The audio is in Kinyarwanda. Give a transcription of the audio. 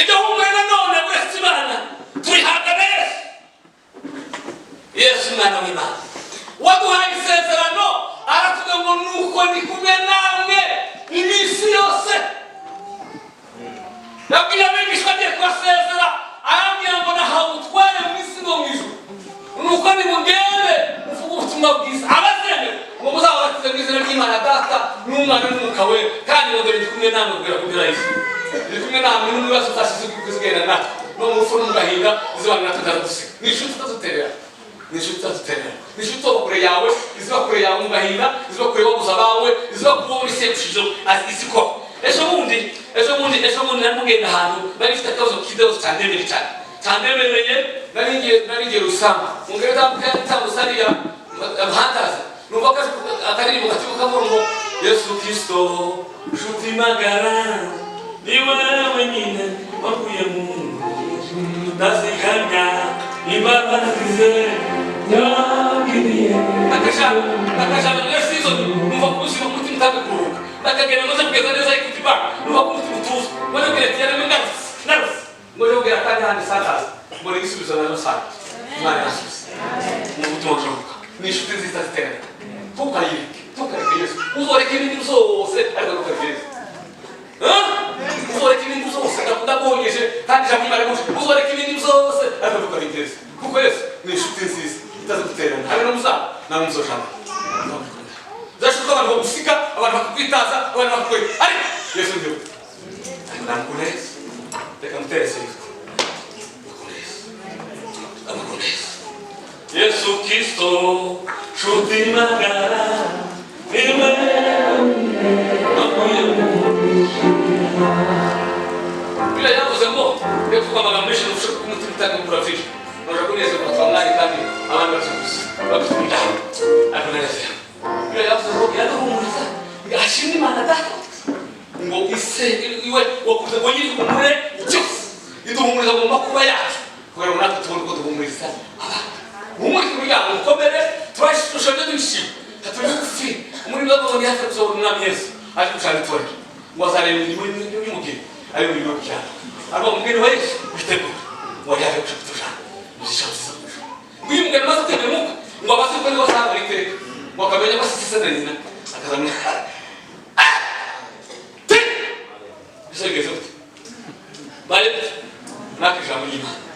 ibyo humwe none wese Imana turihaga Yesu mwana w'Imana waduhaye isezerano aratuga ngo nuko ndi kumwe namwe iminsi yose yabwiye abigishwa agiye kubasezera arambwira ngo nahawe utware mu isi no mu ijuru nuko nimugende muvuge ubutumwa bwiza abazemewe ngo muzababatize mu izina ry'Imana Data n'Umwana n'Umwuka we kandi ngo dore ndi kumwe namwe kugera ku mpera y'isi ndi kumwe namwe n'ibibazo byashize kuzigenda natwe no mu rufu no mu gahinda izibana natwe ndadusiga ni inshuti utaduterera ni inshuti wo kure yawe iziba kure yawe mu gahinda iziba kure baguza bawe iziba kuba muri sekushijo iziko ejo bundi namugenda ahantu nari mfite akabazo kideho cyandemereye nari ngiye rusanga mungere tambusariya muhandaza numva akaririmbo gatibuka ngo Yesu Kristo nshuti magara ni wewe nyine wakuye mu ndazigamya imbaraga zize nyagiriye nakashaka Yesu izo numva kubuzima mutima utakakuruka nakagenda ngo nzakugeza neza ikutiba numva kumutima utuza ngo ngeretse yari narus ngo yongera kandi handi sataza ngo nigisubizo na rusanga Imana yasubiza mu butumwa bw'Umwuka ni inshuti nziza ziterana tukareke Yesu uzoreka ibintu zose ariko ntukareke Yesu uzoreka ibintu zose ndabonyeje kandi ijambo Imana rigushi uzoreka ibintu zose ariko ntukareke Yesu kuko Yesu ni inshuti nziza itazaguterana habe no muzaba namwe muzoshaka zashuka abantu bagusika abantu bakakwitaza abantu bakakwe ariko Yesu ndiwe namukuneza reka muterese Yesu Kristo nshuti magara ni wewe wakuye bila yavuze ngo reka kwamaga menshi n'ushaka kumutima utangura noja kuneza kwatwamwari kandi abantu bakubita akuneza bila yavuze ngo yaduhumuriza ashimwe Imana Data ngo ise iwe wakuze ngo yiri kumure cyose iduhumuriza mu makuba yacu kugira ngo natwe tubone ko duhumuriza umuri kugira ukomere twashushoje dushimye taturufi umuri babonye hafi kuzobona Umwami Yesu ari gushaka tori ngo azare n'umugeni ari mu biro cyane aba umugeni wa Yesu bitegura ngo yaje gushaka bishatse uyu mugeni maze kwememuka ngo abaze ko niwe asanga iteka ngo akamenya ko sisi na nyina akazamya bisogeze bale nakijambo y'Imana